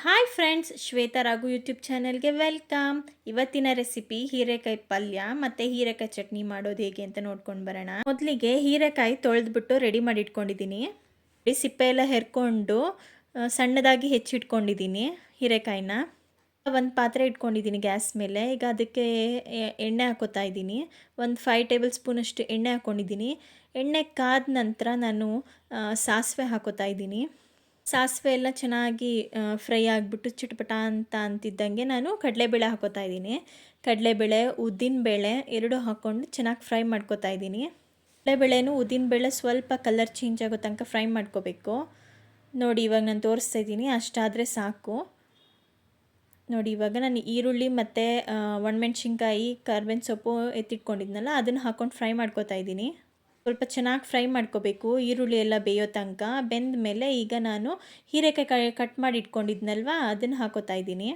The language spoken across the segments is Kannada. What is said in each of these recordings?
Hi friends, Shweta Raghu YouTube ಚಾನೆಲ್ಗೆ ವೆಲ್ಕಮ್. ಇವತ್ತಿನ ರೆಸಿಪಿ ಹೀರೆಕಾಯಿ ಪಲ್ಯ ಮತ್ತು ಹೀರೆಕಾಯಿ ಚಟ್ನಿ ಮಾಡೋದು ಹೇಗೆ ಅಂತ ನೋಡ್ಕೊಂಡು ಬರೋಣ. ಮೊದಲಿಗೆ ಹೀರೆಕಾಯಿ ತೊಳೆದ್ಬಿಟ್ಟು ರೆಡಿ ಮಾಡಿ ಇಟ್ಕೊಂಡಿದ್ದೀನಿ. ಸಿಪ್ಪೆ ಎಲ್ಲ ಹೆರ್ಕೊಂಡು ಸಣ್ಣದಾಗಿ ಹೆಚ್ಚಿಟ್ಕೊಂಡಿದ್ದೀನಿ ಹೀರೆಕಾಯಿನ. ಒಂದು ಪಾತ್ರೆ ಇಟ್ಕೊಂಡಿದ್ದೀನಿ ಗ್ಯಾಸ್ ಮೇಲೆ. ಈಗ ಅದಕ್ಕೆ ಎಣ್ಣೆ ಹಾಕೋತಾ ಇದ್ದೀನಿ. ಒಂದು 5 ಟೇಬಲ್ ಸ್ಪೂನಷ್ಟು ಎಣ್ಣೆ ಹಾಕ್ಕೊಂಡಿದ್ದೀನಿ. ಎಣ್ಣೆ ಕಾದ ನಂತರ ನಾನು ಸಾಸಿವೆ ಹಾಕೋತಾ ಇದ್ದೀನಿ. ಸಾಸಿವೆ ಎಲ್ಲ ಚೆನ್ನಾಗಿ ಫ್ರೈ ಆಗಿಬಿಟ್ಟು ಚಿಟಪಟ ಅಂತ ಅಂತಿದ್ದಂಗೆ ನಾನು ಕಡಲೆಬೇಳೆ ಹಾಕೋತಾ ಇದ್ದೀನಿ. ಕಡಲೆಬೇಳೆ, ಉದ್ದಿನಬೇಳೆ ಎರಡೂ ಹಾಕ್ಕೊಂಡು ಚೆನ್ನಾಗಿ ಫ್ರೈ ಮಾಡ್ಕೋತಾ ಇದ್ದೀನಿ. ಕಡಲೆಬೇಳೆನೂ ಉದ್ದಿನಬೇಳೆ ಸ್ವಲ್ಪ ಕಲರ್ ಚೇಂಜ್ ಆಗೋ ತನಕ ಫ್ರೈ ಮಾಡ್ಕೋಬೇಕು. ನೋಡಿ, ಇವಾಗ ನಾನು ತೋರಿಸ್ತಾ ಇದ್ದೀನಿ, ಅಷ್ಟಾದರೆ ಸಾಕು. ನೋಡಿ, ಇವಾಗ ನಾನು ಈರುಳ್ಳಿ ಮತ್ತು ಒಣಮೆಣ್ಸಿನ್ಕಾಯಿ, ಕರ್ಬೇವಿನ ಸೊಪ್ಪು ಎತ್ತಿಟ್ಕೊಂಡಿದ್ನಲ್ಲ ಅದನ್ನು ಹಾಕ್ಕೊಂಡು ಫ್ರೈ ಮಾಡ್ಕೋತಾ ಇದ್ದೀನಿ. ಸ್ವಲ್ಪ ಚೆನ್ನಾಗಿ ಫ್ರೈ ಮಾಡ್ಕೋಬೇಕು, ಈರುಳ್ಳಿ ಎಲ್ಲ ಬೇಯೋ ತನಕ. ಬೆಂದ ಮೇಲೆ ಈಗ ನಾನು ಹೀರೆಕಾಯಿ ಕಟ್ ಮಾಡಿ ಇಟ್ಕೊಂಡಿದ್ನಲ್ವ ಅದನ್ನು ಹಾಕೋತಾ ಇದ್ದೀನಿ.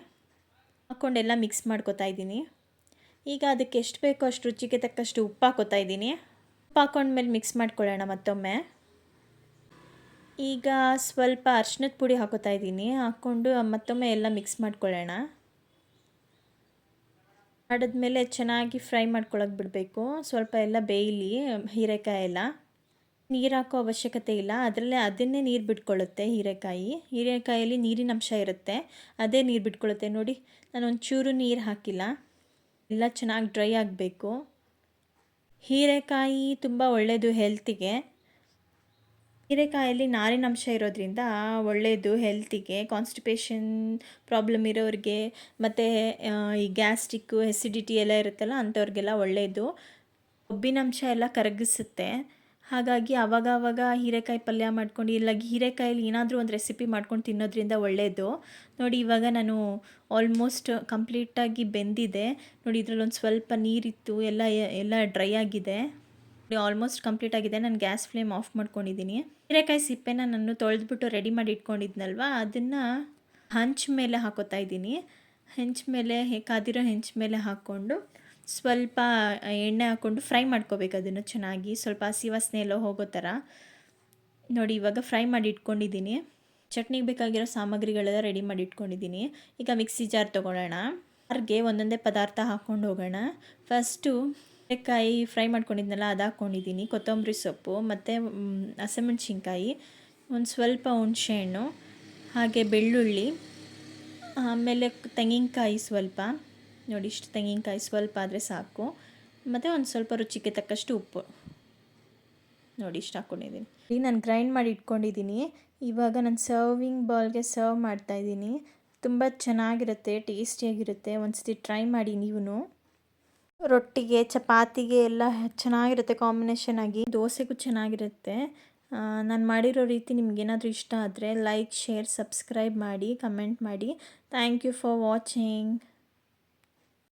ಹಾಕ್ಕೊಂಡೆಲ್ಲ ಮಿಕ್ಸ್ ಮಾಡ್ಕೋತಾ ಇದ್ದೀನಿ. ಈಗ ಅದಕ್ಕೆ ಎಷ್ಟು ಬೇಕೋ ಅಷ್ಟು ರುಚಿಗೆ ತಕ್ಕಷ್ಟು ಉಪ್ಪು ಹಾಕೋತಾ ಇದ್ದೀನಿ. ಉಪ್ಪು ಹಾಕ್ಕೊಂಡ್ಮೇಲೆ ಮಿಕ್ಸ್ ಮಾಡ್ಕೊಳ್ಳೋಣ ಮತ್ತೊಮ್ಮೆ. ಈಗ ಸ್ವಲ್ಪ ಅರ್ಶಿನದ ಪುಡಿ ಹಾಕೋತಾ ಇದ್ದೀನಿ. ಹಾಕ್ಕೊಂಡು ಮತ್ತೊಮ್ಮೆ ಎಲ್ಲ ಮಿಕ್ಸ್ ಮಾಡ್ಕೊಳ್ಳೋಣ. ಮಾಡಿದ್ಮೇಲೆ ಚೆನ್ನಾಗಿ ಫ್ರೈ ಮಾಡ್ಕೊಳಕ್ಕೆ ಬಿಡಬೇಕು. ಸ್ವಲ್ಪ ಎಲ್ಲ ಬೇಯಲಿ ಹೀರೆಕಾಯಿ ಎಲ್ಲ. ನೀರು ಹಾಕೋ ಅವಶ್ಯಕತೆ ಇಲ್ಲ, ಅದನ್ನೇ ನೀರು ಬಿಟ್ಕೊಳ್ಳುತ್ತೆ ಹೀರೆಕಾಯಲ್ಲಿ ನೀರಿನ ಅಂಶ ಇರುತ್ತೆ, ಅದೇ ನೀರು ಬಿಟ್ಕೊಳ್ಳುತ್ತೆ. ನೋಡಿ, ನಾನು ಒಂಚೂರು ನೀರು ಹಾಕಿಲ್ಲ. ಎಲ್ಲ ಚೆನ್ನಾಗಿ ಡ್ರೈ ಆಗಬೇಕು. ಹೀರೆಕಾಯಿ ತುಂಬ ಒಳ್ಳೆಯದು ಹೆಲ್ತಿಗೆ. ಹೀರೆಕಾಯಲ್ಲಿ ನಾರಿನಂಶ ಇರೋದ್ರಿಂದ ಒಳ್ಳೆಯದು ಹೆಲ್ತಿಗೆ. ಕಾನ್ಸ್ಟಿಪೇಷನ್ ಪ್ರಾಬ್ಲಮ್ ಇರೋರಿಗೆ ಮತ್ತು ಈ ಗ್ಯಾಸ್ಟ್ರಿಕ್ಕು, ಎಸಿಡಿಟಿ ಎಲ್ಲ ಇರುತ್ತಲ್ಲ ಅಂಥವ್ರಿಗೆಲ್ಲ ಒಳ್ಳೆಯದು. ಕೊಬ್ಬಿನಂಶ ಎಲ್ಲ ಕರಗಿಸುತ್ತೆ. ಹಾಗಾಗಿ ಆವಾಗ ಹೀರೆಕಾಯಿ ಪಲ್ಯ ಮಾಡ್ಕೊಂಡು, ಇಲ್ಲ ಹೀರೆಕಾಯಲ್ಲಿ ಏನಾದರೂ ಒಂದು ರೆಸಿಪಿ ಮಾಡ್ಕೊಂಡು ತಿನ್ನೋದ್ರಿಂದ ಒಳ್ಳೆಯದು. ನೋಡಿ, ಇವಾಗ ನಾನು ಆಲ್ಮೋಸ್ಟ್ ಕಂಪ್ಲೀಟಾಗಿ ಬೆಂದಿದೆ. ನೋಡಿ, ಇದರಲ್ಲಿ ಒಂದು ಸ್ವಲ್ಪ ನೀರಿತ್ತು, ಎಲ್ಲ ಡ್ರೈ ಆಗಿದೆ. ಆಲ್ಮೋಸ್ಟ್ ಕಂಪ್ಲೀಟ್ ಆಗಿದೆ. ನಾನು ಗ್ಯಾಸ್ ಫ್ಲೇಮ್ ಆಫ್ ಮಾಡ್ಕೊಂಡಿದ್ದೀನಿ. ಹೀರೆಕಾಯಿ ಸಿಪ್ಪೆನ ನಾನು ತೊಳೆದ್ಬಿಟ್ಟು ರೆಡಿ ಮಾಡಿ ಇಟ್ಕೊಂಡಿದ್ನಲ್ವ ಅದನ್ನು ಹಂಚ್ ಮೇಲೆ ಹಾಕೋತಾ ಇದ್ದೀನಿ. ಕಾದಿರೋ ಹೆಂಚು ಮೇಲೆ ಹಾಕ್ಕೊಂಡು ಸ್ವಲ್ಪ ಎಣ್ಣೆ ಹಾಕ್ಕೊಂಡು ಫ್ರೈ ಮಾಡ್ಕೋಬೇಕು ಅದನ್ನು ಚೆನ್ನಾಗಿ, ಸ್ವಲ್ಪ ಹಸಿ ವಾಸನೆ ಎಲ್ಲ ಹೋಗೋ ಥರ. ನೋಡಿ, ಇವಾಗ ಫ್ರೈ ಮಾಡಿ ಇಟ್ಕೊಂಡಿದ್ದೀನಿ. ಚಟ್ನಿಗೆ ಬೇಕಾಗಿರೋ ಸಾಮಗ್ರಿಗಳೆಲ್ಲ ರೆಡಿ ಮಾಡಿ ಇಟ್ಕೊಂಡಿದ್ದೀನಿ. ಈಗ ಮಿಕ್ಸಿ ಜಾರ್ ತೊಗೊಳ್ಳೋಣ. ಜಾರ್ಗೆ ಒಂದೊಂದೇ ಪದಾರ್ಥ ಹಾಕ್ಕೊಂಡು ಹೋಗೋಣ. ಫಸ್ಟು ಹೀರೆಕಾಯಿ ಫ್ರೈ ಮಾಡ್ಕೊಂಡಿದ್ನಲ್ಲ ಅದು ಹಾಕ್ಕೊಂಡಿದ್ದೀನಿ. ಕೊತ್ತಂಬರಿ ಸೊಪ್ಪು ಮತ್ತು ಹಸಿಮೆಣ್ಸಿನ್ಕಾಯಿ, ಒಂದು ಸ್ವಲ್ಪ ಹುಣಸೆಹಣ್ಣು, ಹಾಗೆ ಬೆಳ್ಳುಳ್ಳಿ, ಆಮೇಲೆ ತೆಂಗಿನಕಾಯಿ ಸ್ವಲ್ಪ. ನೋಡಿ, ಇಷ್ಟು ತೆಂಗಿನಕಾಯಿ ಸ್ವಲ್ಪ ಆದರೆ ಸಾಕು. ಮತ್ತು ಒಂದು ಸ್ವಲ್ಪ ರುಚಿಗೆ ತಕ್ಕಷ್ಟು ಉಪ್ಪು. ನೋಡಿ, ಇಷ್ಟು ಹಾಕ್ಕೊಂಡಿದ್ದೀನಿ. ಈಗ ನಾನು ಗ್ರೈಂಡ್ ಮಾಡಿ ಇಟ್ಕೊಂಡಿದ್ದೀನಿ. ಇವಾಗ ನಾನು ಸರ್ವಿಂಗ್ ಬೌಲ್ಗೆ ಸರ್ವ್ ಮಾಡ್ತಾಯಿದ್ದೀನಿ. ತುಂಬ ಚೆನ್ನಾಗಿರುತ್ತೆ, ಟೇಸ್ಟಿಯಾಗಿರುತ್ತೆ. ಒಂದ್ಸತಿ ಟ್ರೈ ಮಾಡಿ ನೀವು. ರೊಟ್ಟಿಗೆ, ಚಪಾತಿಗೆ ಎಲ್ಲ ಚೆನ್ನಾಗಿರುತ್ತೆ ಕಾಂಬಿನೇಷನ್ ಆಗಿ. ದೋಸೆಗೂ ಚೆನ್ನಾಗಿರುತ್ತೆ. ನಾನು ಮಾಡಿರೋ ರೀತಿ ನಿಮಗೇನಾದರೂ ಇಷ್ಟ ಆದರೆ ಲೈಕ್, ಶೇರ್, ಸಬ್ಸ್ಕ್ರೈಬ್ ಮಾಡಿ, ಕಮೆಂಟ್ ಮಾಡಿ. Thank you for watching.